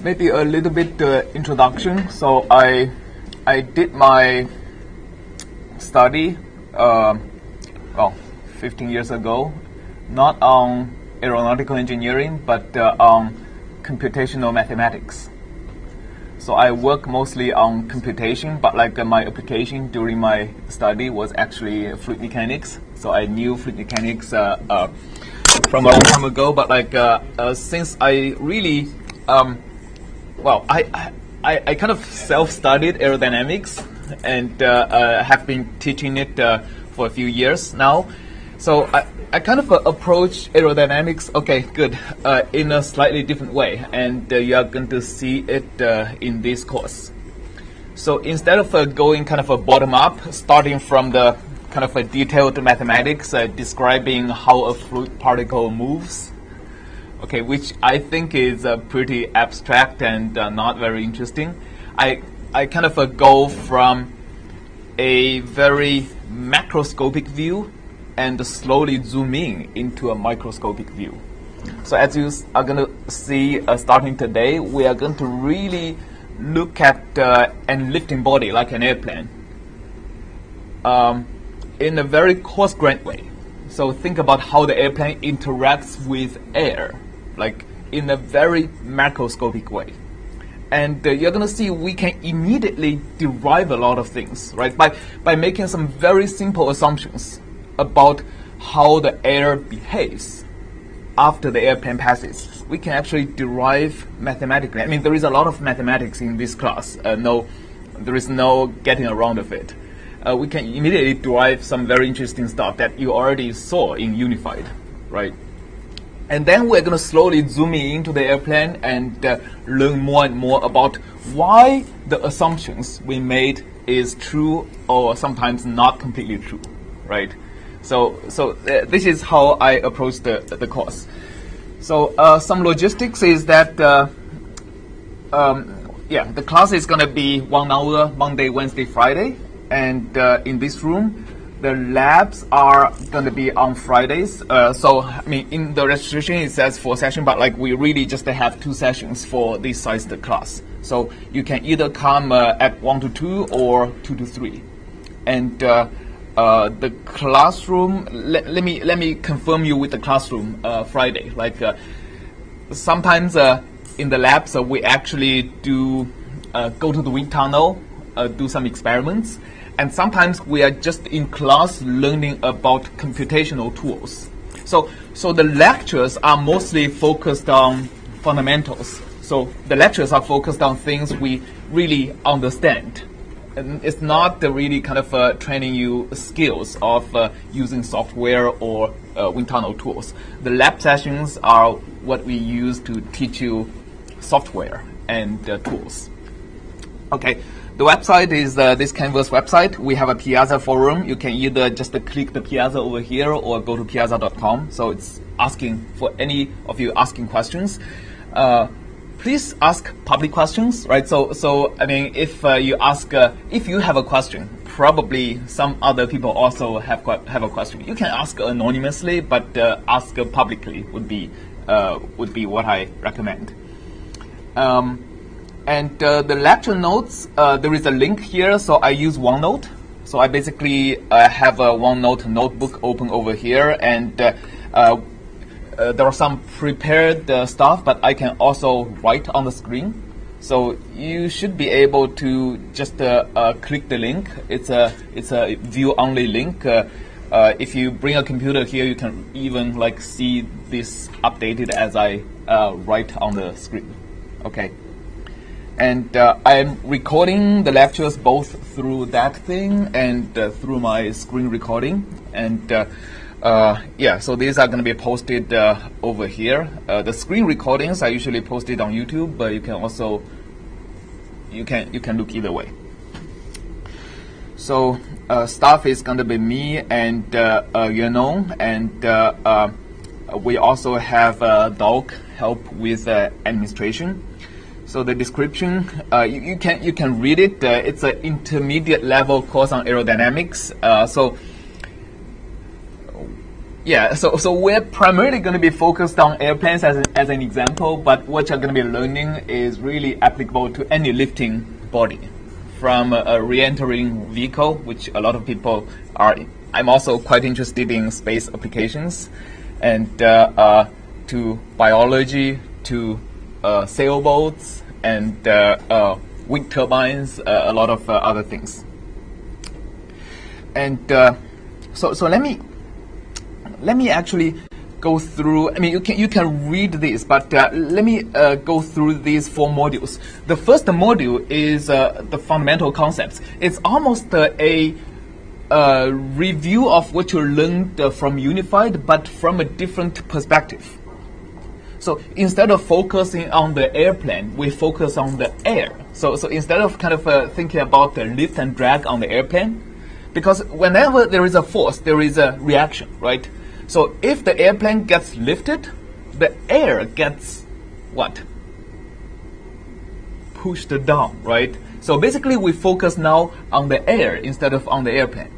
Maybe a little bit introduction. So I did my study 15 years ago, not on aeronautical engineering, but on computational mathematics. So I work mostly on computation, but my application during my study was actually fluid mechanics. So I knew fluid mechanics from a long time ago, but since I really I kind of self-studied aerodynamics and have been teaching it for a few years now. So I kind of approach aerodynamics, in a slightly different way, and you are going to see it in this course. So instead of going kind of a bottom-up, starting from the kind of a detailed mathematics describing how a fluid particle moves, which I think is pretty abstract and not very interesting, I kind of go from a very macroscopic view and slowly zoom in into a microscopic view. So as you are going to see starting today, we are going to really look at an lifting body like an airplane in a very coarse-grained way. So think about how the airplane interacts with air, like in a very macroscopic way. And you're going to see we can immediately derive a lot of things, right? By making some very simple assumptions about how the air behaves after the airplane passes. We can actually derive mathematically. I mean, there is a lot of mathematics in this class. There is no getting around of it. We can immediately derive some very interesting stuff that you already saw in Unified, right? And then we're going to slowly zoom into the airplane and learn more and more about why the assumptions we made is true or sometimes not completely true, right? So this is how I approach the course. So some logistics is that the class is going to be 1 hour, Monday, Wednesday, Friday, and in this room, the labs are going to be on Fridays. So I mean, in the registration it says 4 sessions, but we really just have 2 sessions for this size the class. So you can either come at 1 to 2 or 2 to 3, and the classroom. Let me confirm you with the classroom Friday. Sometimes in the labs we actually do go to the wind tunnel, do some experiments. And sometimes we are just in class learning about computational tools. So the lectures are mostly focused on fundamentals. So the lectures are focused on things we really understand. And it's not really kind of training you skills of using software or wind tunnel tools. The lab sessions are what we use to teach you software and tools. Okay. The website is this Canvas website. We have a Piazza forum. You can either just click the Piazza over here or go to piazza.com. So it's asking for any of you asking questions. Please ask public questions, right? So I mean, if you ask, if you have a question, probably some other people also have a question. You can ask anonymously, but ask publicly would be what I recommend. And the lecture notes, there is a link here, so I use OneNote. So I basically have a OneNote notebook open over here, and there are some prepared stuff, but I can also write on the screen. So you should be able to just click the link. It's a view-only link. If you bring a computer here, you can even see this updated as I write on the screen. Okay. And I'm recording the lectures both through that thing and through my screen recording. And so these are going to be posted over here. The screen recordings are usually posted on YouTube, but you can also you can look either way. So staff is going to be me and Yuanong, and we also have Doc help with administration. So the description, you can read it. It's an intermediate level course on aerodynamics. So Yeah, so we're primarily going to be focused on airplanes as an example, but what you're going to be learning is really applicable to any lifting body, from a re-entering vehicle, which a lot of people are. I'm also quite interested in space applications, and to biology, to sailboats, and wind turbines, a lot of other things. And so let me actually go through. I mean, you can read this, but let me go through these 4 modules. The first module is the fundamental concepts. It's almost a review of what you learned from Unified, but from a different perspective. So instead of focusing on the airplane, we focus on the air. So instead of kind of thinking about the lift and drag on the airplane, because whenever there is a force, there is a reaction, right? So if the airplane gets lifted, the air gets what? Pushed down, right? So basically we focus now on the air instead of on the airplane.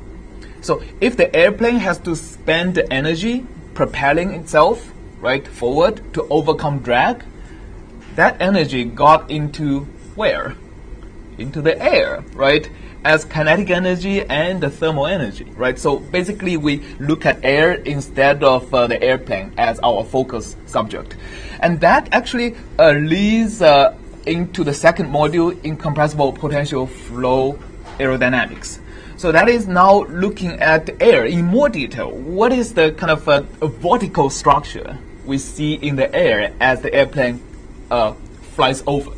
So if the airplane has to spend energy propelling itself, right, forward to overcome drag, that energy got into where? Into the air, right? As kinetic energy and the thermal energy, right? So basically we look at air instead of the airplane as our focus subject. And that actually leads into the second module, incompressible potential flow aerodynamics. So that is now looking at air in more detail. What is the kind of a vertical structure we see in the air as the airplane flies over,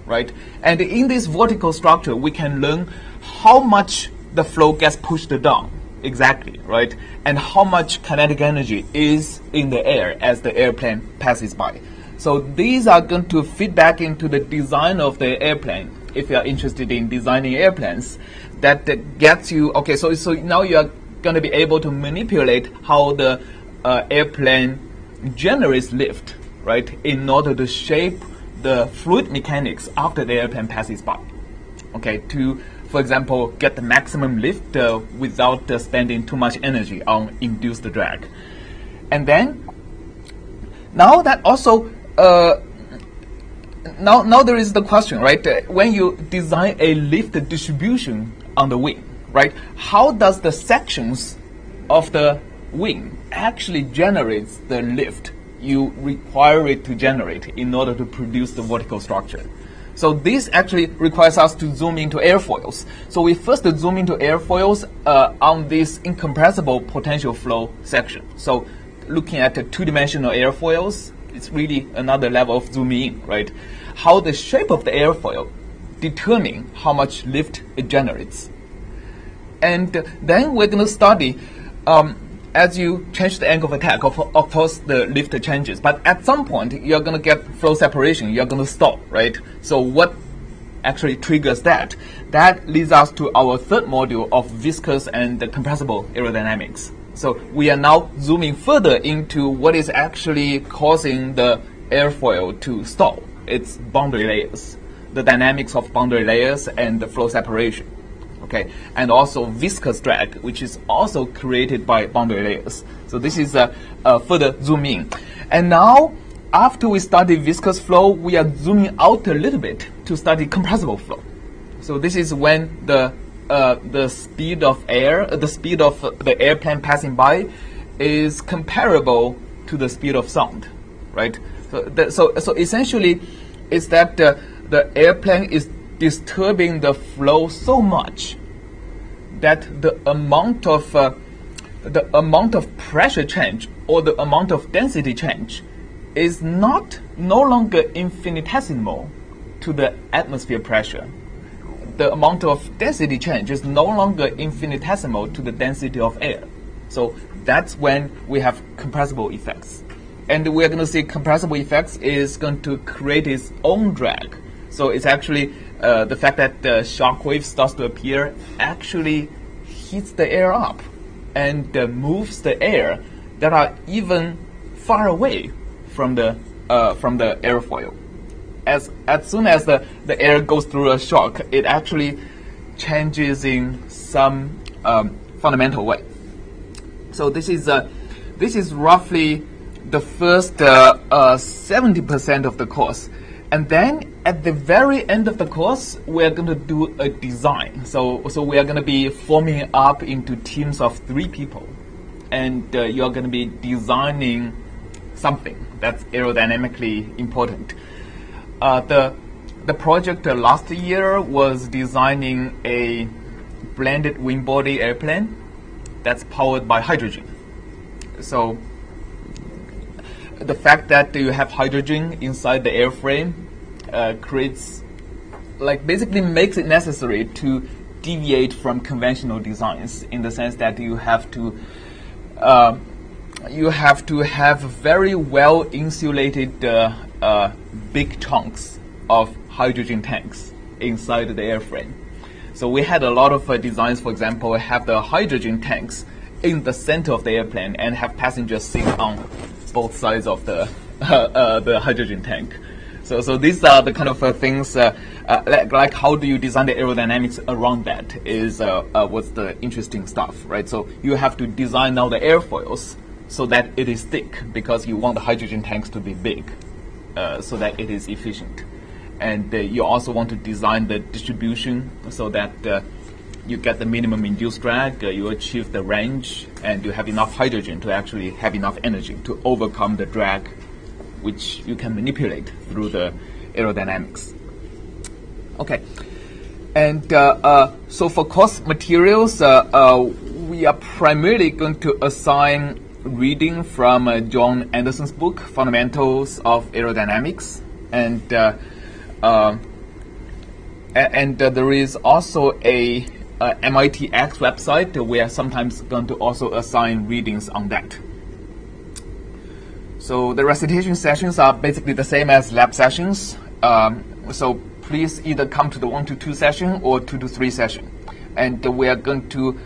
right? And in this vertical structure, we can learn how much the flow gets pushed down, exactly, right? And how much kinetic energy is in the air as the airplane passes by. So these are going to feed back into the design of the airplane. If you are interested in designing airplanes, that gets you, okay, so now you are going to be able to manipulate how the airplane generates lift, right, in order to shape the fluid mechanics after the airplane passes by, okay, to, for example, get the maximum lift without spending too much energy on induced drag. And then, now that also, now there is the question, right, when you design a lift distribution on the wing, right, how does the sections of the wing actually generates the lift you require it to generate in order to produce the vertical structure? So this actually requires us to zoom into airfoils. So we first zoom into airfoils on this incompressible potential flow section. So looking at the 2-dimensional airfoils, it's really another level of zooming in, right? How the shape of the airfoil determine how much lift it generates. And then we're going to study as you change the angle of attack, of course the lift changes, but at some point you're going to get flow separation, you're going to stop, right? So what actually triggers that? That leads us to our third module of viscous and compressible aerodynamics. So we are now zooming further into what is actually causing the airfoil to stall. It's boundary layers, the dynamics of boundary layers and the flow separation. Okay, and also viscous drag, which is also created by boundary layers. So this is a further zoom in. And now, after we study viscous flow, we are zooming out a little bit to study compressible flow. So this is when the speed of air, the speed of the airplane passing by, is comparable to the speed of sound, right? So essentially, it's that the airplane is disturbing the flow so much that the amount of pressure change or the amount of density change is no longer infinitesimal to the atmosphere pressure. The amount of density change is no longer infinitesimal to the density of air. So that's when we have compressible effects. And we're going to see compressible effects is going to create its own drag. So it's actually the fact that the shock wave starts to appear actually heats the air up and moves the air that are even far away from the airfoil. As soon as the air goes through a shock, it actually changes in some fundamental way. So this is this is roughly the first 70% of the course. And then at the very end of the course, we're going to do a design. So we are going to be forming up into teams of 3 people. And you're going to be designing something that's aerodynamically important. The project last year was designing a blended wing body airplane that's powered by hydrogen. So the fact that you have hydrogen inside the airframe creates, basically makes it necessary to deviate from conventional designs, in the sense that you have to have very well insulated big chunks of hydrogen tanks inside the airframe. So we had a lot of designs, for example, have the hydrogen tanks in the center of the airplane and have passengers sit on both sides of the hydrogen tank. So these are the kind of things like how do you design the aerodynamics around that is what's the interesting stuff, right? So you have to design now the airfoils so that it is thick, because you want the hydrogen tanks to be big, so that it is efficient. And you also want to design the distribution so that you get the minimum induced drag, you achieve the range, and you have enough hydrogen to actually have enough energy to overcome the drag, which you can manipulate through the aerodynamics. Okay, and so for course materials, we are primarily going to assign reading from John Anderson's book, Fundamentals of Aerodynamics, and there is also a MIT X website. We are sometimes going to also assign readings on that. So the recitation sessions are basically the same as lab sessions. So please either come to the 1 to 2 session or 2 to 3 session. And we are going to,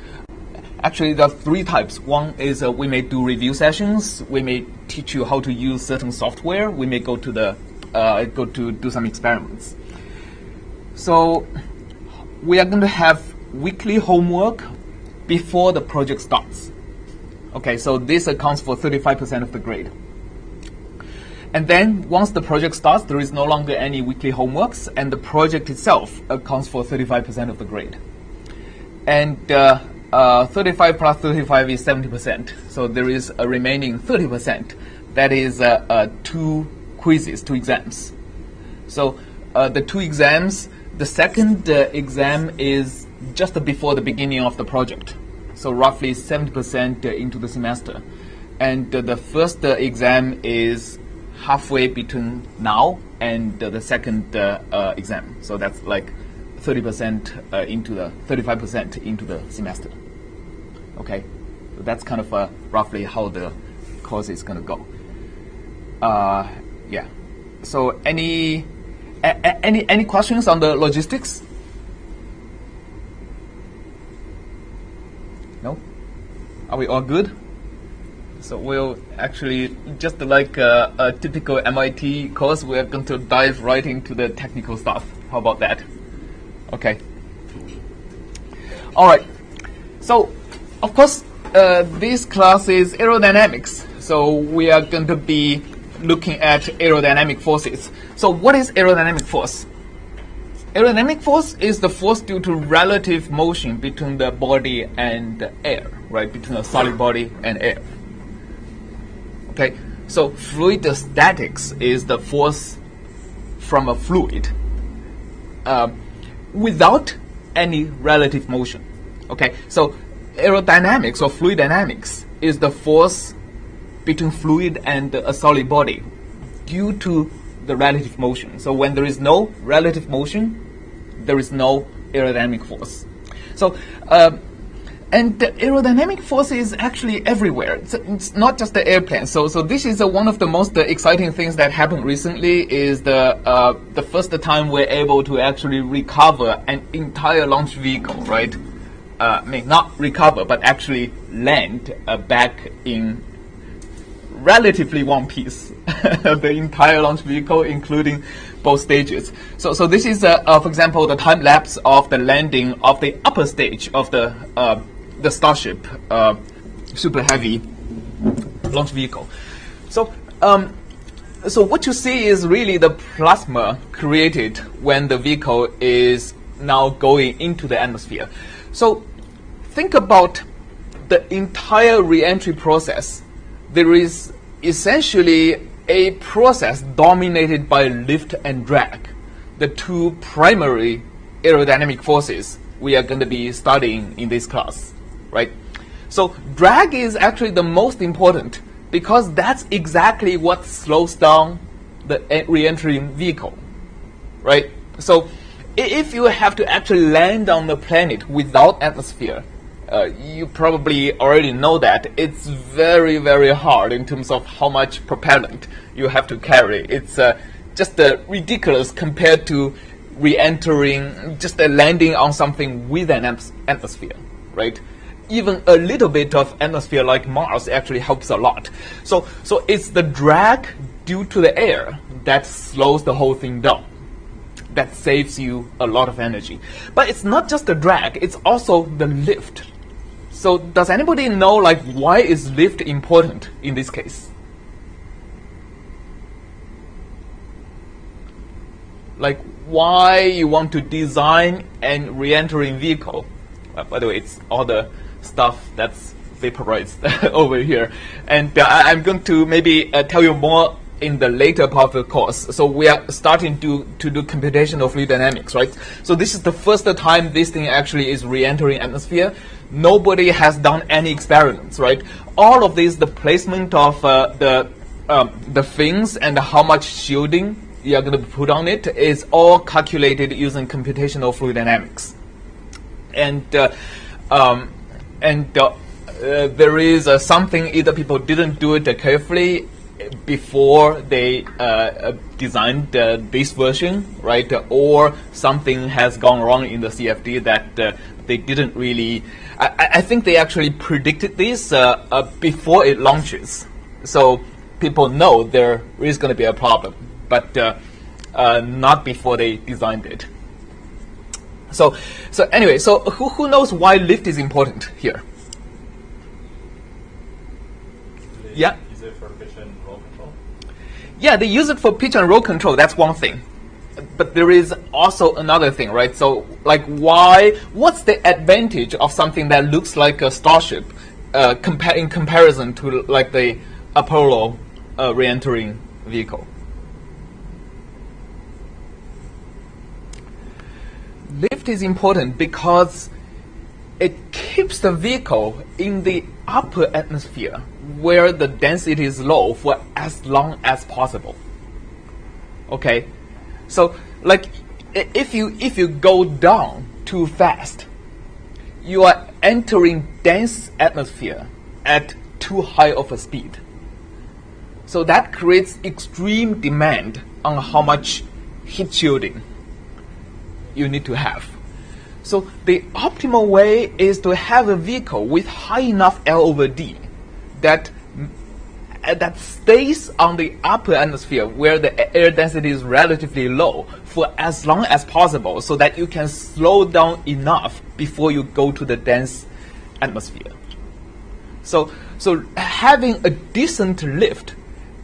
actually there are 3 types. One is we may do review sessions. We may teach you how to use certain software. We may go to do some experiments. So we are going to have weekly homework before the project starts. Okay, so this accounts for 35% of the grade. And then once the project starts, there is no longer any weekly homeworks, and the project itself accounts for 35% of the grade. And 35 plus 35 is 70%. So there is a remaining 30%. That is 2 quizzes, 2 exams. So the 2 exams, the second exam is just before the beginning of the project. So roughly 70% into the semester. And the first exam is halfway between now and the second exam. So that's like 30% into the 35% into the semester. Okay, so that's kind of roughly how the course is going to go. Yeah. So any questions on the logistics? No? Are we all good? So we'll actually, just like a typical MIT course, we're going to dive right into the technical stuff. How about that? Okay. All right. So, of course, this class is aerodynamics. So we are going to be looking at aerodynamic forces. So what is aerodynamic force? Aerodynamic force is the force due to relative motion between the body and air, right? Between a solid body and air. Okay, so fluid statics is the force from a fluid without any relative motion. Okay, so aerodynamics or fluid dynamics is the force between fluid and a solid body due to the relative motion. So when there is no relative motion, there is no aerodynamic force. So and the aerodynamic force is actually everywhere. It's not just the airplane. So this is one of the most exciting things that happened recently. Is the first time we're able to actually recover an entire launch vehicle, right? I mean, not recover, but actually land back in relatively one piece, the entire launch vehicle, including both stages. So this is, for example, the time lapse of the landing of the upper stage of the Starship Super Heavy launch vehicle. So, so what you see is really the plasma created when the vehicle is now going into the atmosphere. So think about the entire re-entry process. There is essentially a process dominated by lift and drag, the two primary aerodynamic forces we are going to be studying in this class, right? So drag is actually the most important because that's exactly what slows down the re-entry vehicle, right? So if you have to actually land on the planet without atmosphere, you probably already know that it's very, very hard in terms of how much propellant you have to carry. It's just ridiculous compared to re-entering, just landing on something with an atmosphere, right? Even a little bit of atmosphere like Mars actually helps a lot. So it's the drag due to the air that slows the whole thing down. That saves you a lot of energy. But it's not just the drag, it's also the lift. So does anybody know like why is lift important in this case? Like why you want to design an re-entering vehicle? By the way, it's all the stuff that's vaporized over here. And I'm going to maybe tell you more in the later part of the course. So we are starting to do computational fluid dynamics, right? So this is the first time this thing actually is re-entering atmosphere. Nobody has done any experiments, right? All of this, the placement of the fins and how much shielding you are going to put on it is all calculated using computational fluid dynamics. And there is something either people didn't do it carefully before they designed this version, right? Or something has gone wrong in the CFD that they didn't really. I think they actually predicted this before it launches, so people know there is going to be a problem, but not before they designed it. So anyway, so who knows why lift is important here? Yeah. Yeah, they use it for pitch and roll control. That's one thing. But there is also another thing, right? So, like, what's the advantage of something that looks like a starship in comparison to, like, the Apollo re-entering vehicle? Lift is important because it keeps the vehicle in the upper atmosphere where the density is low for as long as possible. Okay, so like if you go down too fast, you are entering dense atmosphere at too high of a speed. So that creates extreme demand on how much heat shielding you need to have. So the optimal way is to have a vehicle with high enough L over D that stays on the upper atmosphere where the air density is relatively low for as long as possible, so that you can slow down enough before you go to the dense atmosphere. So having a decent lift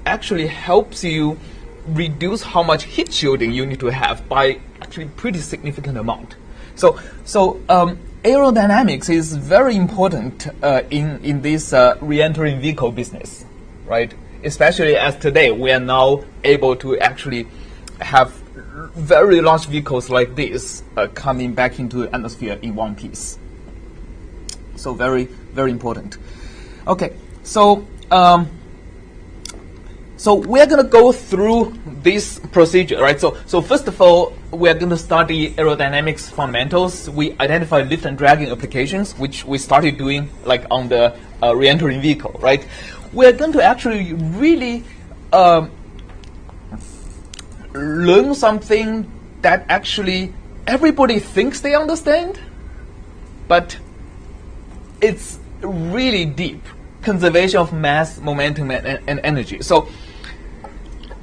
actually helps you reduce how much heat shielding you need to have by actually pretty significant amount. So aerodynamics is very important in this re-entering vehicle business, right? Especially as today we are now able to actually have very large vehicles like this coming back into the atmosphere in one piece. So very, very important. Okay, so we're going to go through this procedure, right? So first of all, we're going to study aerodynamics fundamentals. We identify lift and dragging applications, which we started doing like on the re-entering vehicle, right? We're going to actually really learn something that actually everybody thinks they understand, but it's really deep. Conservation of mass, momentum, and energy. So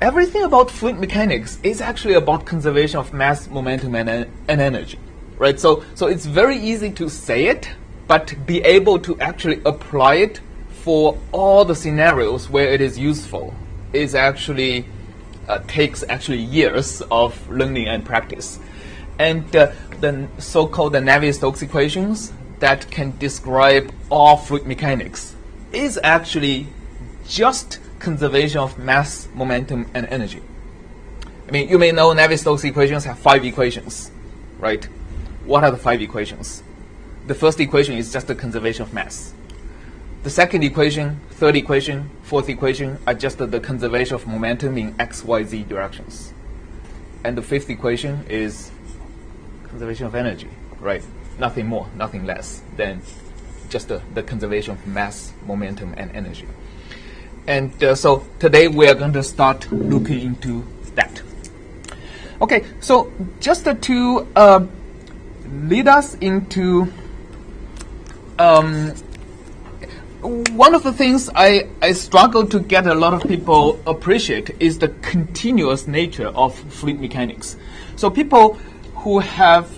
everything about fluid mechanics is actually about conservation of mass, momentum, and energy, right? So it's very easy to say it, but be able to actually apply it for all the scenarios where it is useful, is actually takes actually years of learning and practice. And the so-called the Navier-Stokes equations that can describe all fluid mechanics is actually just conservation of mass, momentum, and energy. I mean, you may know Navier-Stokes equations have 5 equations, right? What are the 5 equations? The first equation is just the conservation of mass. The second equation, third equation, fourth equation are just the conservation of momentum in x, y, z directions. And the fifth equation is conservation of energy, right? Nothing more, nothing less than just the conservation of mass, momentum, and energy. And so today we are going to start looking into that. Okay, so just to lead us into one of the things I struggle to get a lot of people appreciate is the continuous nature of fluid mechanics. So people who have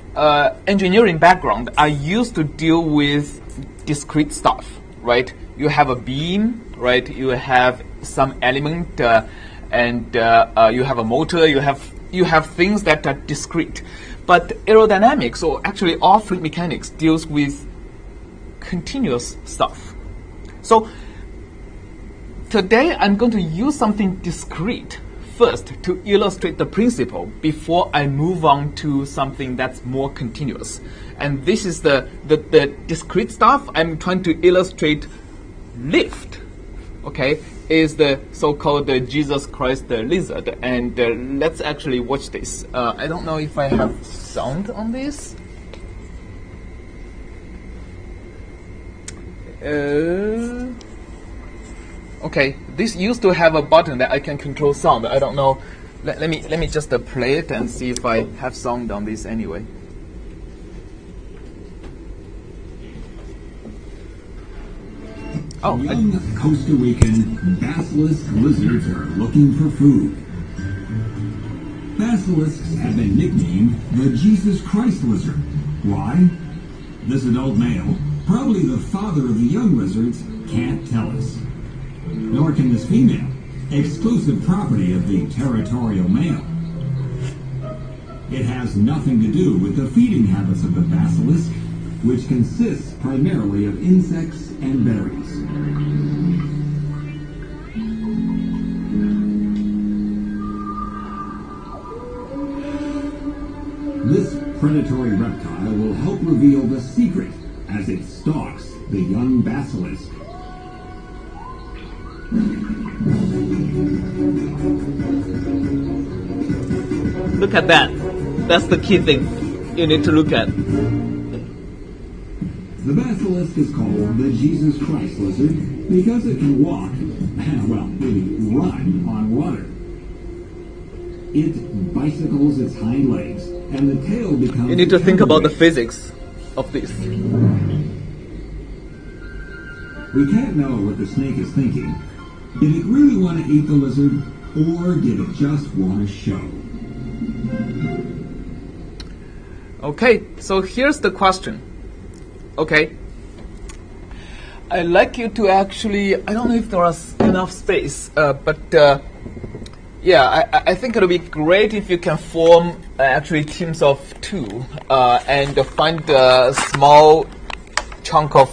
engineering background are used to deal with discrete stuff, right? You have a beam, right? You have some element, and you have a motor. You have things that are discrete. But aerodynamics, or actually all fluid mechanics, deals with continuous stuff. So today I'm going to use something discrete first to illustrate the principle before I move on to something that's more continuous. And this is the discrete stuff. I'm trying to illustrate lift, okay, is the so-called Jesus Christ the lizard. And let's actually watch this. I don't know if I have sound on this. Okay, this used to have a button that I can control sound. I don't know. Let me just play it and see if I have sound on this anyway. Oh, young Costa Rican basilisk lizards are looking for food. Basilisks have been nicknamed the Jesus Christ lizard. Why? This adult male, probably the father of the young lizards, can't tell us. Nor can this female, exclusive property of the territorial male. It has nothing to do with the feeding habits of the basilisk, which consists primarily of insects and berries. This predatory reptile will help reveal the secret as it stalks the young basilisk. Look at that. That's the key thing you need to look at. The basilisk is called the Jesus Christ lizard because it can walk, well, maybe run on water. It bicycles its hind legs, and the tail becomes... You need to think about the physics of this. We can't know what the snake is thinking. Did it really want to eat the lizard, or did it just want to show? Okay, so here's the question. Okay, I'd like you to actually, I don't know if there is enough space, but yeah, I think it'll be great if you can form actually teams of 2 and find a small chunk of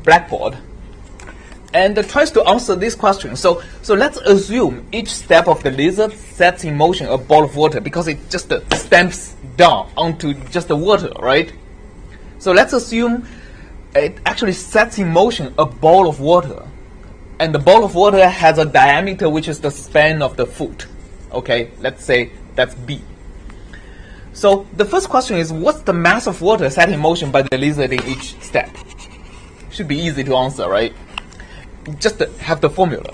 blackboard and tries to answer this question. So let's assume each step of the lizard sets in motion a ball of water because it just stamps down onto just the water, right? So let's assume it actually sets in motion a ball of water. And the ball of water has a diameter which is the span of the foot. Okay, let's say that's B. So the first question is, what's the mass of water set in motion by the lizard in each step? Should be easy to answer, right? Just have the formula.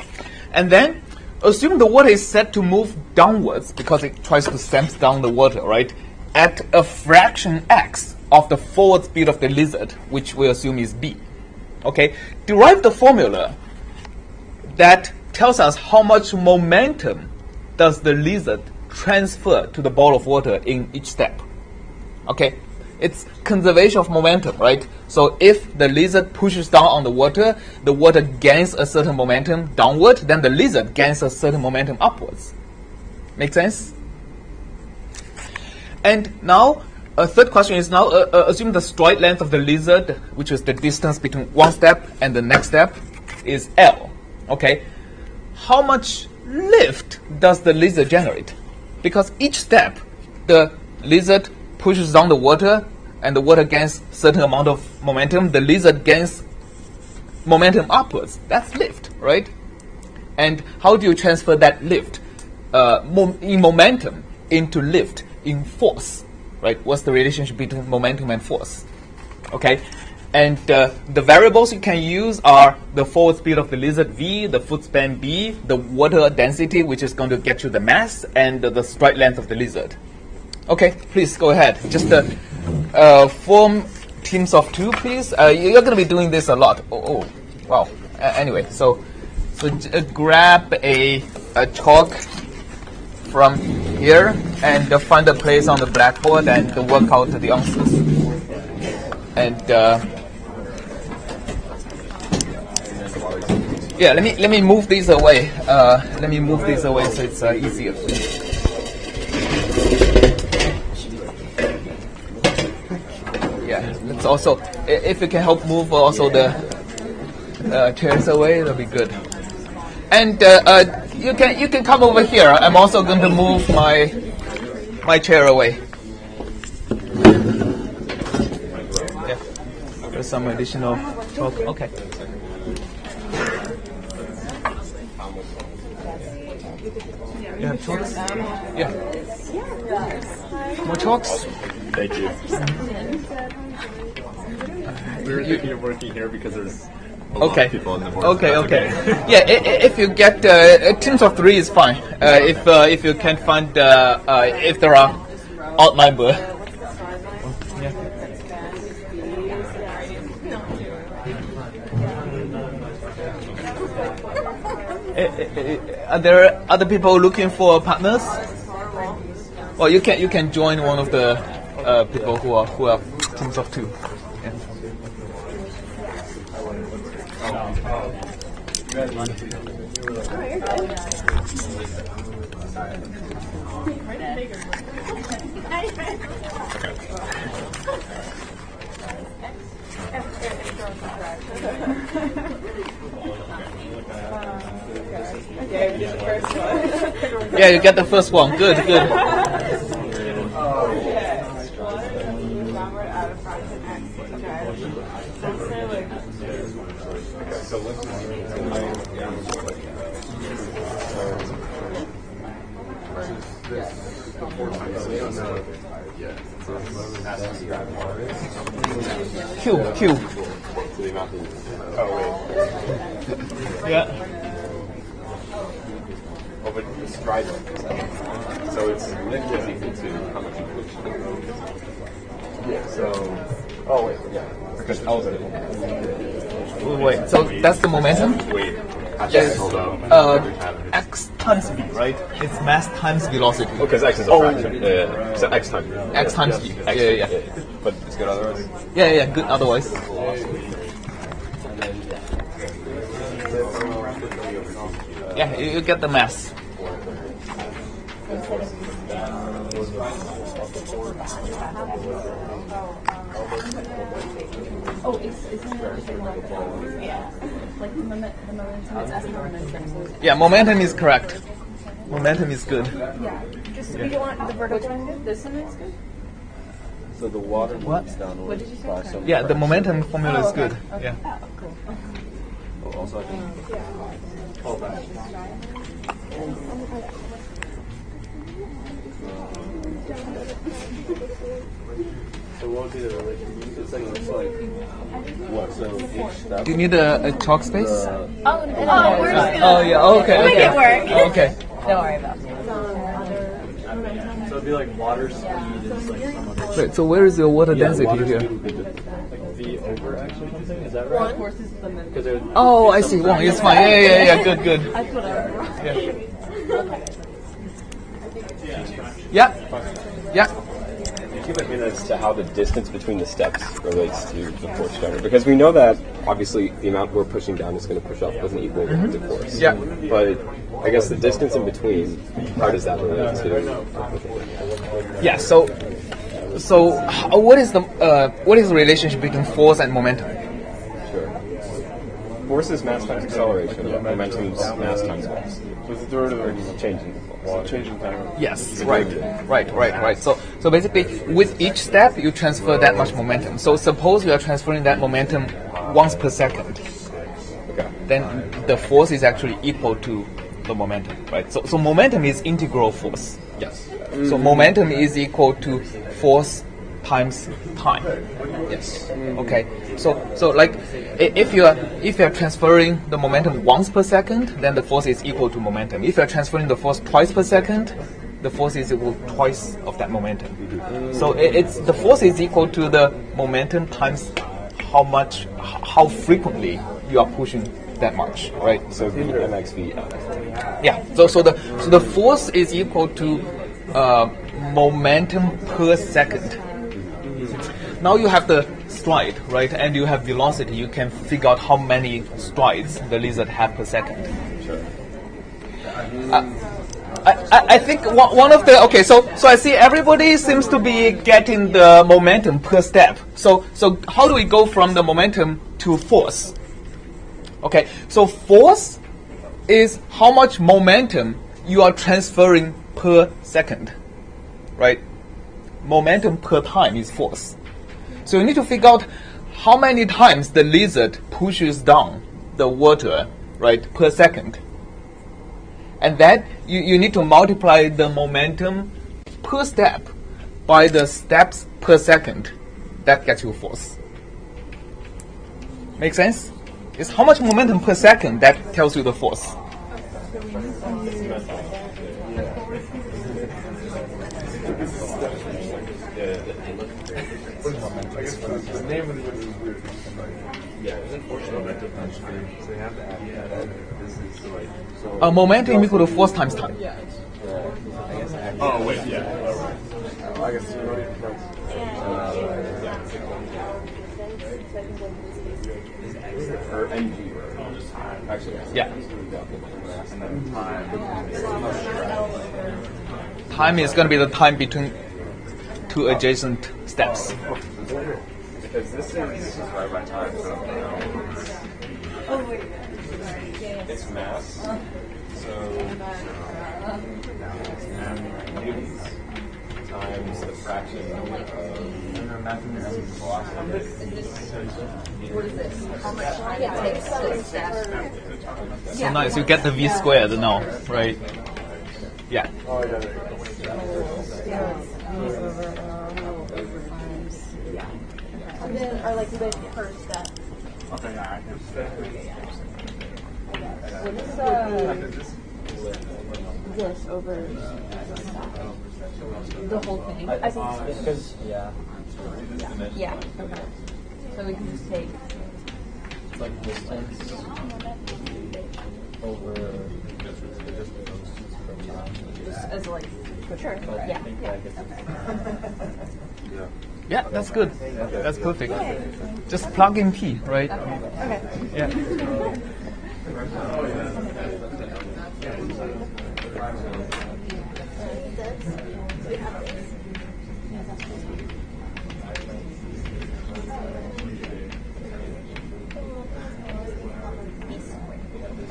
And then assume the water is set to move downwards because it tries to stamp down the water, right? At a fraction x of the forward speed of the lizard, which we assume is b. Okay, derive the formula that tells us how much momentum does the lizard transfer to the ball of water in each step. Okay, It's conservation of momentum, right? So if the lizard pushes down on the water gains a certain momentum downward, then the lizard gains a certain momentum upwards. Make sense? And now, a third question is now, assume the stride length of the lizard, which is the distance between one step and the next step, is L. Okay? How much lift does the lizard generate? Because each step, the lizard pushes down the water, and the water gains certain amount of momentum. The lizard gains momentum upwards. That's lift, right? And how do you transfer that lift in momentum into lift in force, right? What's the relationship between momentum and force? Okay, and the variables you can use are the forward speed of the lizard v, the foot span b, the water density, which is going to get you the mass, and the stride length of the lizard. Okay, please go ahead. Just form teams of two, please. You're going to be doing this a lot. Oh wow. Anyway, so grab a chalk from here and find a place on the blackboard and work out the answers. And yeah, let me move these away. Let me move these away so it's easier. Yeah, let's also, if you can help move also the chairs away, that'll be good. And you can come over here. I'm also going to move my chair away. Yeah, there's some additional talk. Okay. You have chalks? Yeah. More chalks? Thank you. We were thinking of working here because there's a lot of people in the board. Okay. Yeah, if you get teams of three is fine. If you can find if there are odd number. Yeah. Are there other people looking for partners? Well, you can join one of the people who are teams of two. Yeah. Yeah, you get the first one. Good. Q. Yeah. Oh, but the stride length. So it's lift is equal to how much you push. Yeah. So. Oh wait. Yeah. Because elevated. Wait. So that's the momentum. Wait. Yes. X times v, right? It's mass times velocity. Oh, because x is a fraction. Yeah. So x times v. X times v. Yeah. But it's good otherwise. Yeah. Good otherwise. Yeah, you get the mass. Oh, yeah. Like the momentum is S. Yeah, momentum is correct. Momentum is good. Yeah. Just we don't want the vertical one good. This one is good. So the water moves downwards. What did you say? Yeah, the momentum formula is good. Okay. Yeah. Oh, cool. Also, I think. Oh, that. So what would be the relationship? It's like what? So each step. Do you need a chalk space? Oh, we're just gonna. Oh yeah. Okay. Make it work. Okay. Don't worry about it. So it'd be like water speed is like some other. Wait. So where is your water density water here? speed would be like v over x or something. Is that right? Because it would. Oh, I see. One. It's fine. Yeah. Good. Yeah. give a hint as to how the distance between the steps relates to the force generated? Because we know that obviously the amount we're pushing down is going to push up with an equal amount of force. Yeah. But I guess the distance in between, how does that relate to? Yeah. So what is the relationship between force and momentum? Sure. Force is mass times acceleration. Momentum is mass times mass. With the derivative Changing time. Yes, right. So basically, with each step, you transfer that much momentum. So suppose you are transferring that momentum once per second. Okay. Then the force is actually equal to the momentum, right? So momentum is integral force. Yes. So momentum is equal to force times time. Yes. Okay. So like if you are transferring the momentum once per second, then the force is equal to momentum. If you are transferring the force twice per second, the force is equal to twice of that momentum. So it's the force is equal to the momentum times how frequently you are pushing that much, right? So V mx v. Yeah. So the force is equal to momentum per second. Now you have the stride, right? And you have velocity. You can figure out how many strides the lizard have per second. Sure. I think one of the so I see everybody seems to be getting the momentum per step. So how do we go from the momentum to force? Okay, so force is how much momentum you are transferring per second, right? Momentum per time is force. So you need to figure out how many times the lizard pushes down the water, right, per second. And then you need to multiply the momentum per step by the steps per second. That gets you force. Make sense? It's how much momentum per second that tells you the force. The name of the unit is weird. So you have to add that. This is so Momentum equal to force times time. Oh wait, yeah. I guess you're already correct. Or mg. Actually, Yeah. And then time. Time is going to be the time between two adjacent steps. Because this is right by time. So it's mass. So newtons times the fraction of So nice, you get the v squared now, right? Yeah. Oh yeah, there you go. And then, or like the first step. Okay, yeah, I can. This over the whole thing. I think Because, yeah. yeah. Okay. So we can just take. It's like distance over As like, for sure. Yeah. Yeah, that's good. That's perfect. Just plug in P, right? Okay. Yeah.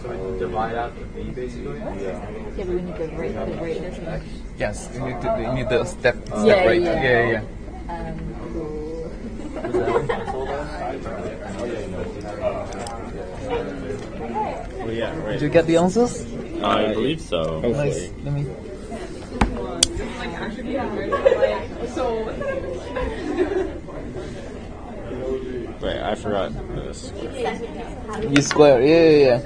So we divide out the B basically? Yeah, but we need the rate. Yes, you need the step Yeah, right. yeah. Yeah. Well, yeah, right. Did you get the answers? I believe so. Nice. Let me. Wait, I forgot this. V square. Yeah.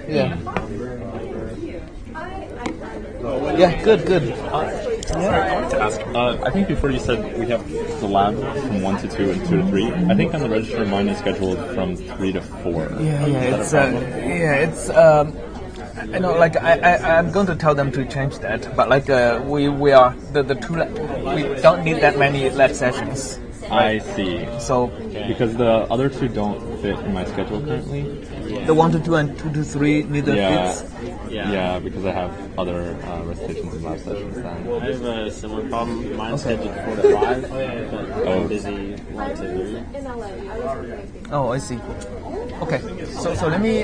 Yeah, good. I wanted to ask, I think before you said we have the lab from 1 to 2 and 2 to 3. I think on the register mine is scheduled from 3 to 4. Yeah, I know, like I'm going to tell them to change that, but like we are the two we don't need that many lab sessions. I see. So Because the other two don't fit in my schedule currently. the 1 to 2 and 2 to 3 neither Yeah. fits. Yeah, because I have other recitations and lab sessions then. I have a similar problem. Mine's scheduled 4 to 5, but I'm busy 1 to 3. In LA. I was Oh, I see. Okay, so let me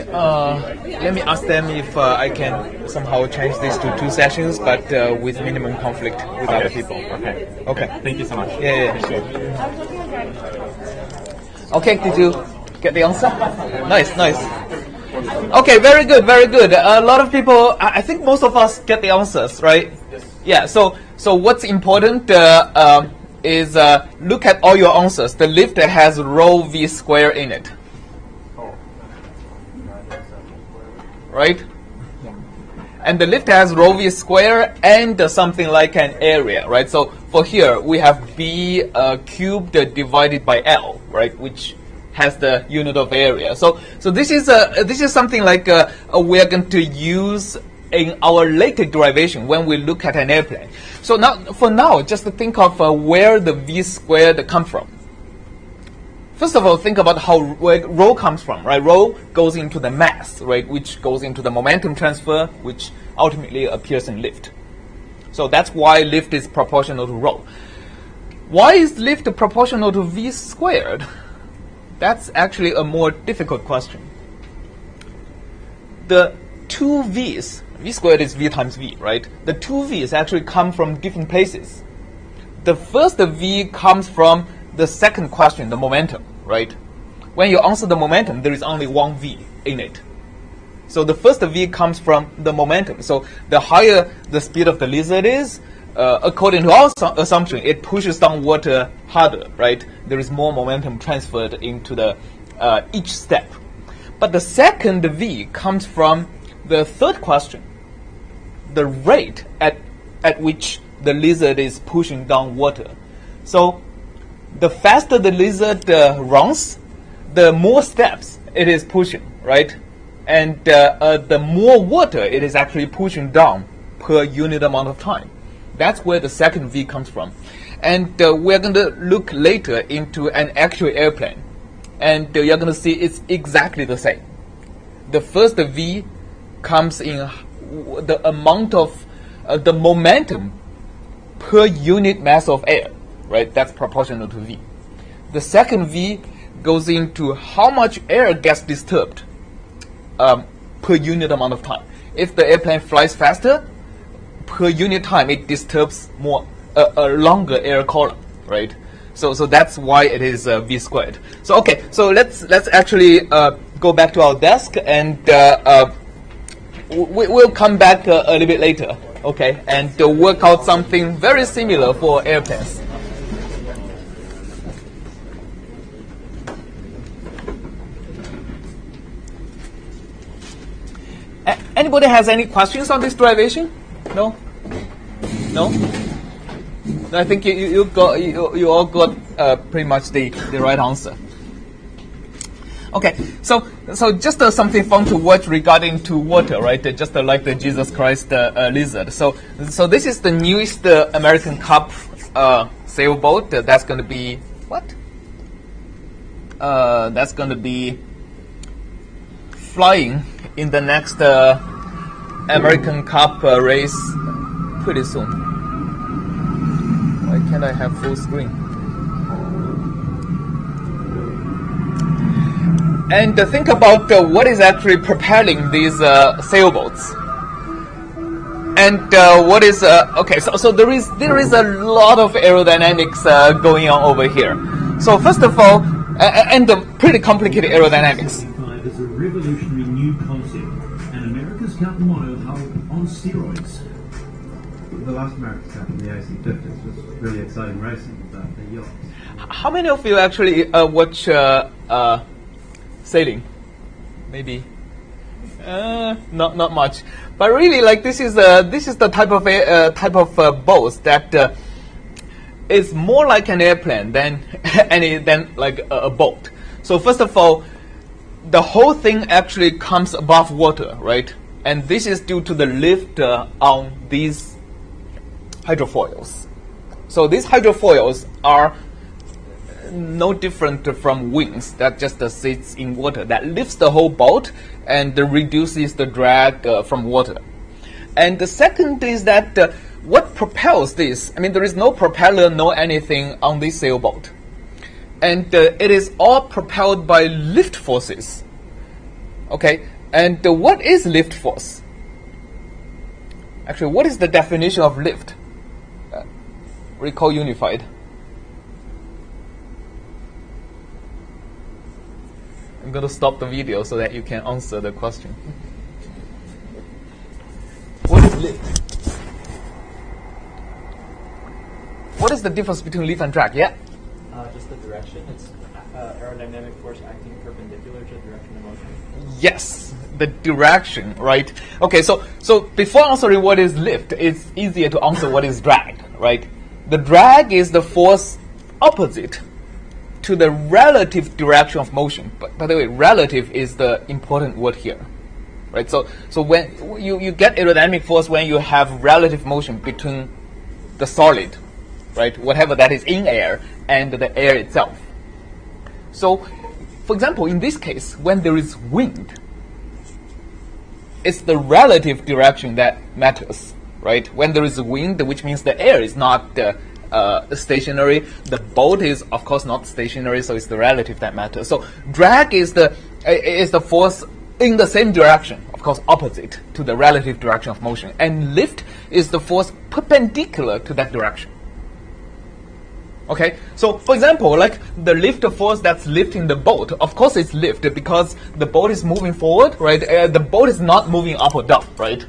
ask them if I can somehow change this to 2 sessions, but with minimum conflict with other people. Okay. Okay. Thank you so much. Yeah. Sure. Okay, did you get the answer? Nice. Okay, very good. A lot of people, I think most of us get the answers, right? Yeah, so what's important is look at all your answers. The lift has rho v square in it. Right? And the lift has rho v square and something like an area, right? So for here, we have b cubed divided by L, right? Which has the unit of area. So this is something like we are going to use in our later derivation when we look at an airplane. So for now, just think of where the v squared comes from. First of all, think about where rho comes from, right? Rho goes into the mass, right? Which goes into the momentum transfer, which ultimately appears in lift. So that's why lift is proportional to rho. Why is lift proportional to v squared? That's actually a more difficult question. The two v's, v squared is v times v, right? The two v's actually come from different places. The first v comes from the second question, the momentum, right? When you answer the momentum, there is only one v in it. So the first v comes from the momentum. So the higher the speed of the lizard is, according to our assumption, it pushes down water harder, right? There is more momentum transferred into the each step. But the second v comes from the third question, the rate at which the lizard is pushing down water. So the faster the lizard runs, the more steps it is pushing, right? And the more water it is actually pushing down per unit amount of time. That's where the second v comes from. And we're going to look later into an actual airplane. And you're going to see it's exactly the same. The first v comes in the amount of the momentum per unit mass of air, right? That's proportional to v. The second v goes into how much air gets disturbed per unit amount of time. If the airplane flies faster, per unit time it disturbs more a longer air column, right? So that's why it is v squared. So okay, so let's actually go back to our desk, and we'll come back a little bit later, okay, and work out something very similar for airplanes. Anybody has any questions on this derivation? No? I think you all got pretty much the right answer. Okay, so just something fun to watch regarding to water, right? Just like the Jesus Christ lizard. So this is the newest American Cup sailboat. That's going to be what? That's going to be flying in the next American Cup race pretty soon. Why can't I have full screen? And think about what is actually propelling these sailboats. And what is okay? So there is a lot of aerodynamics going on over here. So first of all, and the pretty complicated aerodynamics. Is a revolutionary new concept, and America's Cup mono hull on steroids. The last America's Cup in the AC50s was really exciting racing with the yachts. How many of you actually watch sailing? Maybe not much. But really, like this is the type of boat that is more like an airplane than like a boat. So first of all, the whole thing actually comes above water, right? And this is due to the lift on these hydrofoils. So these hydrofoils are no different from wings that just sits in water, that lifts the whole boat and reduces the drag from water. And the second is that what propels this? I mean, there is no propeller, no anything on this sailboat. And it is all propelled by lift forces. Okay, and what is lift force? Actually, what is the definition of lift? Recall Unified. I'm going to stop the video so that you can answer the question. What is lift? What is the difference between lift and drag? Yeah? Just the direction. It's aerodynamic force acting perpendicular to the direction of motion. Yes, the direction, right? Okay, so before answering what is lift, it's easier to answer what is drag, right? The drag is the force opposite to the relative direction of motion. But by the way, relative is the important word here, right? So when you get aerodynamic force when you have relative motion between the solid, right, whatever that is in air, and the air itself. So, for example, in this case, when there is wind, it's the relative direction that matters, right? When there is wind, which means the air is not stationary, the boat is, of course, not stationary, so it's the relative that matters. So, drag is the force in the same direction, of course, opposite to the relative direction of motion, and lift is the force perpendicular to that direction. Okay, so for example, like the lift force that's lifting the boat, of course it's lift because the boat is moving forward, right? The boat is not moving up or down, right?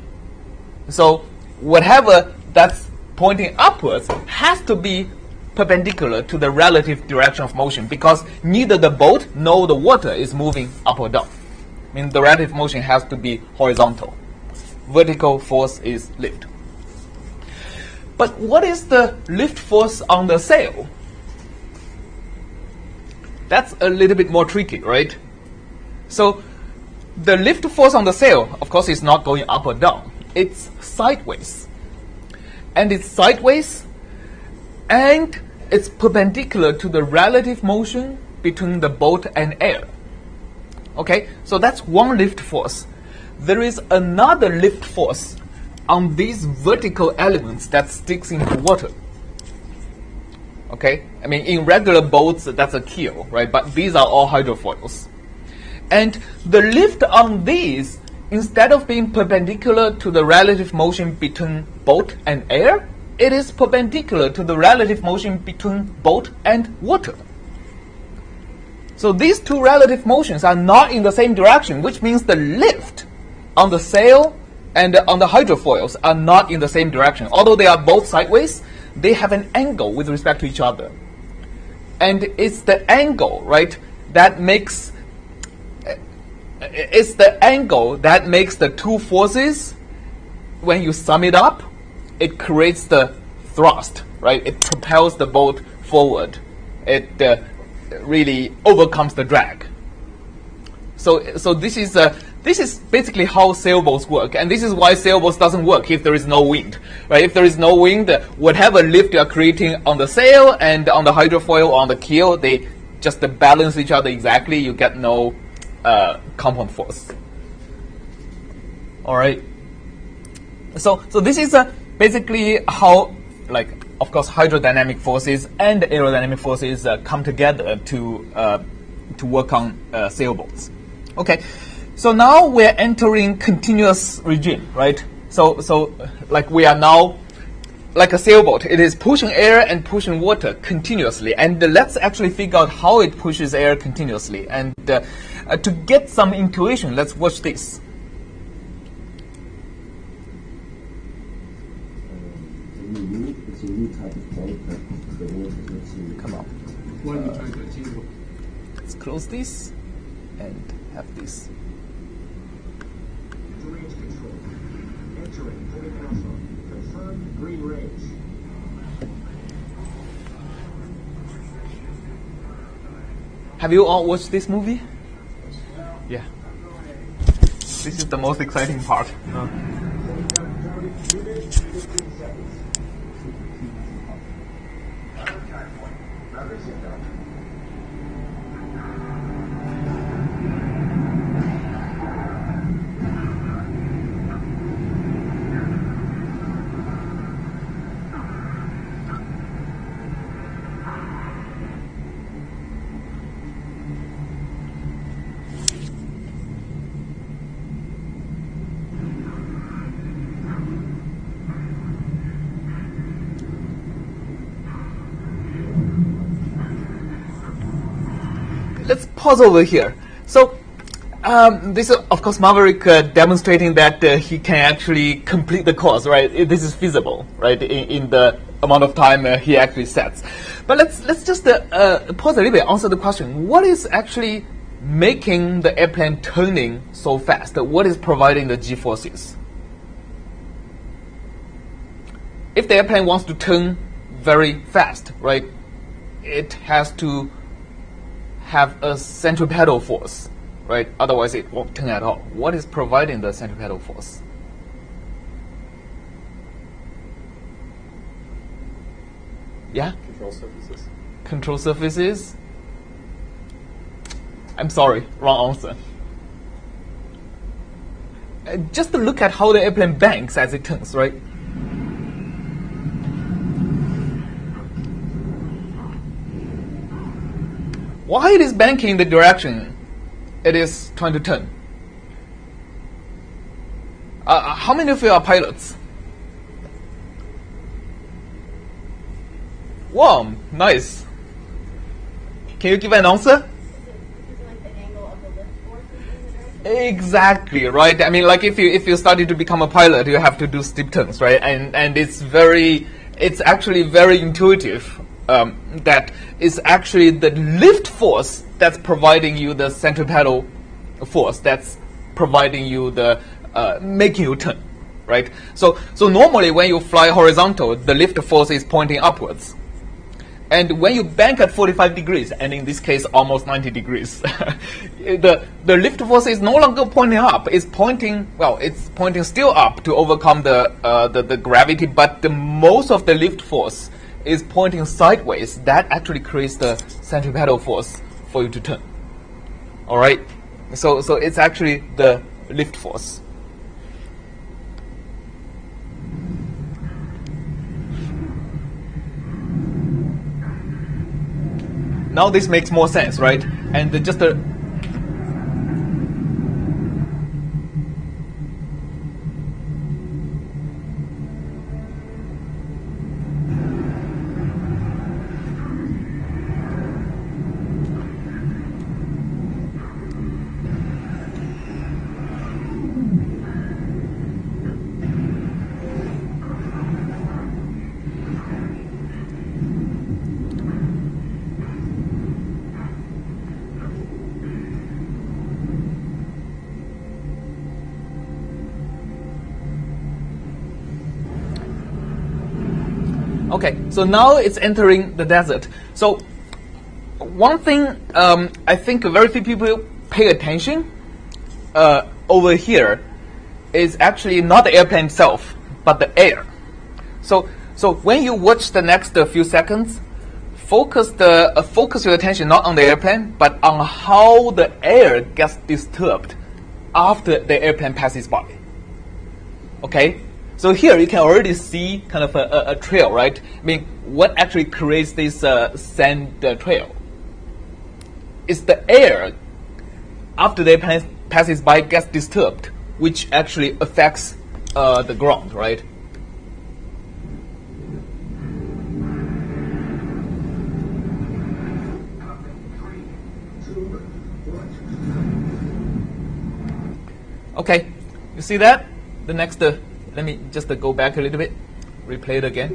So whatever that's pointing upwards has to be perpendicular to the relative direction of motion because neither the boat nor the water is moving up or down. I mean, the relative motion has to be horizontal. Vertical force is lift. But what is the lift force on the sail? That's a little bit more tricky, right? So the lift force on the sail, of course, is not going up or down. It's sideways. And it's sideways, and it's perpendicular to the relative motion between the boat and air. Okay, so that's one lift force. There is another lift force on these vertical elements that sticks into water. Okay, I mean in regular boats that's a keel, right? But these are all hydrofoils. And the lift on these, instead of being perpendicular to the relative motion between boat and air, it is perpendicular to the relative motion between boat and water. So these two relative motions are not in the same direction, which means the lift on the sail and on the hydrofoils are not in the same direction. Although they are both sideways, they have an angle with respect to each other. And it's the angle, right, that makes the two forces, when you sum it up, it creates the thrust, right? It propels the boat forward. It really overcomes the drag. So this is basically how sailboats work, and this is why sailboats doesn't work if there is no wind, right? If there is no wind, whatever lift you are creating on the sail and on the hydrofoil or on the keel, they just balance each other exactly. You get no compound force. All right. So this is basically how, like, of course, hydrodynamic forces and aerodynamic forces come together to work on sailboats. Okay. So now we're entering continuous regime, right? So like we are now like a sailboat. It is pushing air and pushing water continuously. And let's actually figure out how it pushes air continuously. And to get some intuition, let's watch this. It's a new type of boat that the water is actually. Come on. Why are you trying to achieve? Let's close this and have this. Range control. Entering Point Alpha. Confirmed green range. Have you all watched this movie? Yeah. This is the most exciting part. Let's pause over here. So this is, of course, Maverick demonstrating that he can actually complete the course, right? This is feasible, right, in the amount of time he actually sets. But let's just pause a little bit, answer the question. What is actually making the airplane turning so fast? What is providing the G-forces? If the airplane wants to turn very fast, right, it has to have a centripetal force, right? Otherwise, it won't turn at all. What is providing the centripetal force? Yeah? Control surfaces. Control surfaces? I'm sorry, wrong answer. Just to look at how the airplane banks as it turns, right? Why it is banking the direction it is trying to turn? How many of you are pilots? Wow, nice. Can you give an answer? Exactly, right? I mean, like if you started to become a pilot, you have to do steep turns, right? And it's actually very intuitive. That is actually the lift force that's providing you the centripetal force that's providing you the making you turn, right? So normally when you fly horizontal, the lift force is pointing upwards. And when you bank at 45 degrees, and in this case almost 90 degrees, the lift force is no longer pointing up. It's pointing still up to overcome the gravity, but most of the lift force is pointing sideways. That actually creates the centripetal force for you to turn. All right, so it's actually the lift force. Now this makes more sense, right? And just a okay, so now it's entering the desert. So one thing I think very few people pay attention over here is actually not the airplane itself, but the air. So when you watch the next few seconds, focus your attention not on the airplane, but on how the air gets disturbed after the airplane passes by. Okay? So here you can already see kind of a trail, right? I mean, what actually creates this sand trail? It's the air after the airplane passes by gets disturbed, which actually affects the ground, right? Okay, you see that? The next, let me just go back a little bit, replay it again.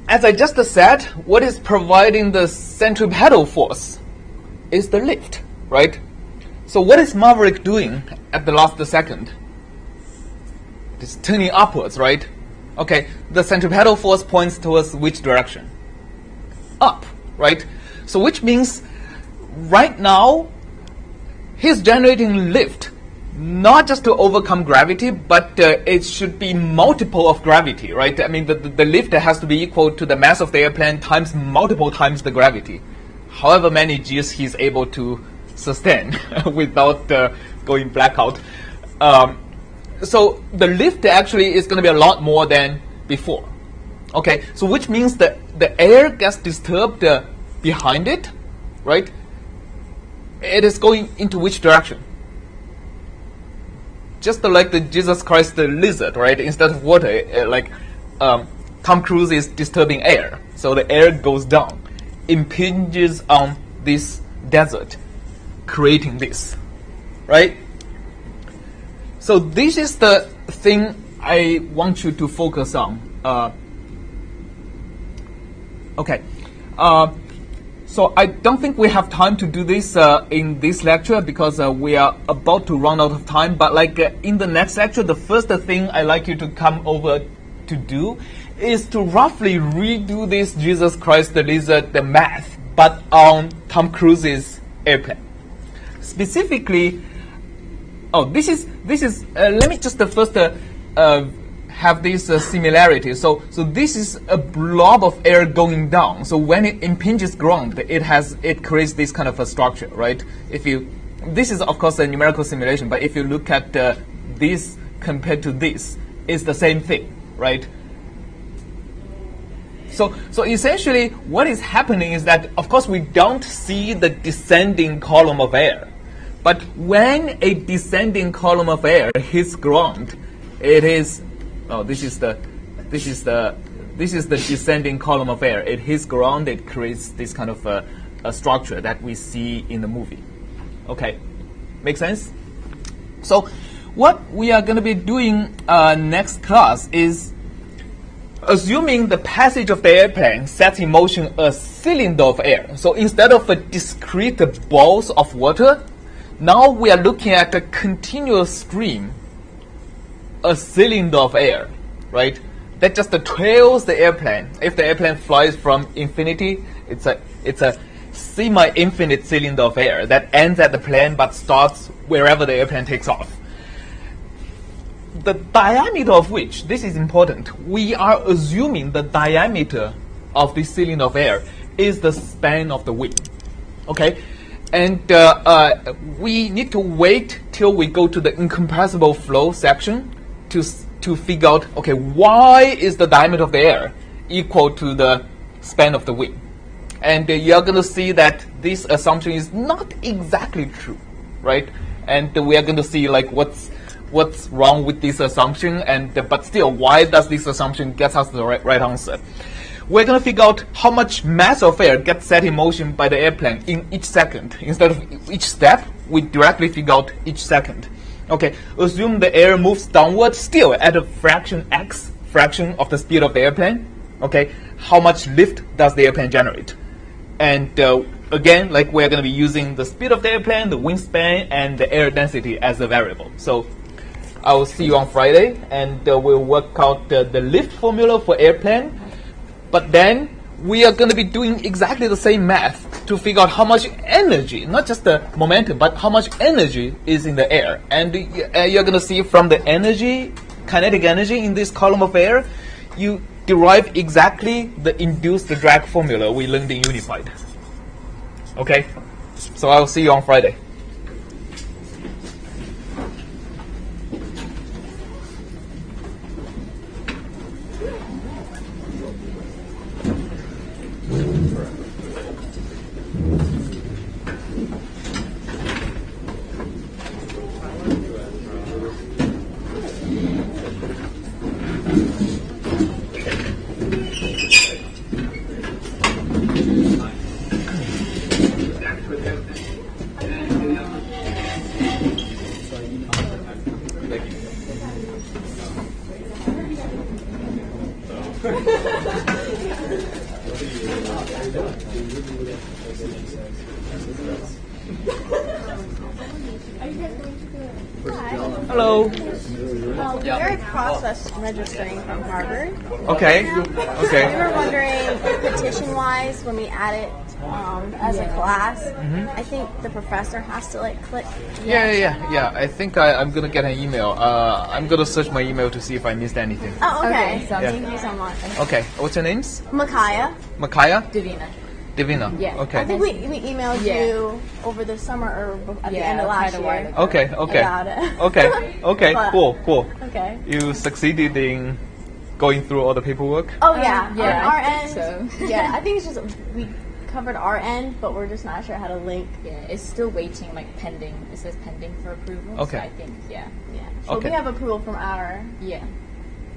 As I just said, what is providing the centripetal force is the lift, right? So what is Maverick doing at the last second? It's turning upwards, right? Okay, the centripetal force points towards which direction? Up, right? So which means right now, he's generating lift, not just to overcome gravity, but it should be multiple of gravity, right? I mean, the lift has to be equal to the mass of the airplane times multiple times the gravity. However many G's he's able to sustain without going blackout. So the lift actually is going to be a lot more than before. Okay, so which means that the air gets disturbed behind it, right? It is going into which direction? Just like the Jesus Christ the lizard, right? Instead of water, Tom Cruise is disturbing air, so the air goes down, impinges on this desert, creating this, right? So this is the thing I want you to focus on. Okay. So I don't think we have time to do this in this lecture because we are about to run out of time. But in the next lecture, the first thing I like you to come over to do is to roughly redo this Jesus Christ the lizard, the math, but on Tom Cruise's airplane. Specifically, this is. Let me just first have this similarity. So this is a blob of air going down. So when it impinges ground, it creates this kind of a structure, right? This is of course a numerical simulation, but if you look at this compared to this, it's the same thing, right? So essentially, what is happening is that, of course, we don't see the descending column of air, but when a descending column of air hits ground, it is this is the descending column of air. It hits ground. It creates this kind of a structure that we see in the movie. Okay, make sense? So what we are going to be doing next class is assuming the passage of the airplane sets in motion a cylinder of air. So instead of a discrete balls of water, now we are looking at a continuous stream, a cylinder of air, right? That just trails the airplane. If the airplane flies from infinity, it's a semi-infinite cylinder of air that ends at the plane but starts wherever the airplane takes off. The diameter of which, this is important, we are assuming the diameter of this cylinder of air is the span of the wing. Okay? And we need to wait till we go to the incompressible flow section to figure out, okay, why is the diameter of the air equal to the span of the wing? And you're going to see that this assumption is not exactly true, right? And we are going to see what's wrong with this assumption, but still, why does this assumption get us the right answer? We're going to figure out how much mass of air gets set in motion by the airplane in each second. Instead of each step, we directly figure out each second. Okay, assume the air moves downward still at a fraction of the speed of the airplane. Okay, how much lift does the airplane generate? And again, we're going to be using the speed of the airplane, the wingspan, and the air density as a variable. So I will see you on Friday, and we'll work out the lift formula for airplane. But then we are going to be doing exactly the same math to figure out how much energy, not just the momentum, but how much energy is in the air. And you're going to see from the energy, kinetic energy in this column of air, you derive exactly the induced drag formula we learned in Unified. Okay? So I'll see you on Friday. Hello. We're process registering from Harvard. Okay. We were wondering, petition-wise, when we add it as a class. I think the professor has to like click. Yeah. I think I'm gonna get an email. I'm gonna search my email to see if I missed anything. Oh, okay. Okay, sounds Thank you so much. Okay, what's your names? Makaya. Makaya? Divina. Divina. Yeah. Okay. I think we emailed Yeah. you over the summer or at the Yeah, end of quite last a while year. ago. Okay. About it. Okay. But- Cool. Okay. You succeeded in going through all the paperwork? Oh yeah. yeah, On our I end. think so. Yeah, I think it's just we covered our end, but we're just not sure how to link. Yeah, it's still waiting, like pending. It says pending for approval. Okay. So I think, yeah. So Okay. we have approval from our Yeah.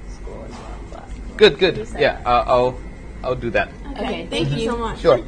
school as well. But. Good. Yeah, I'll do that. Okay. Okay, Thank you so much. Sure.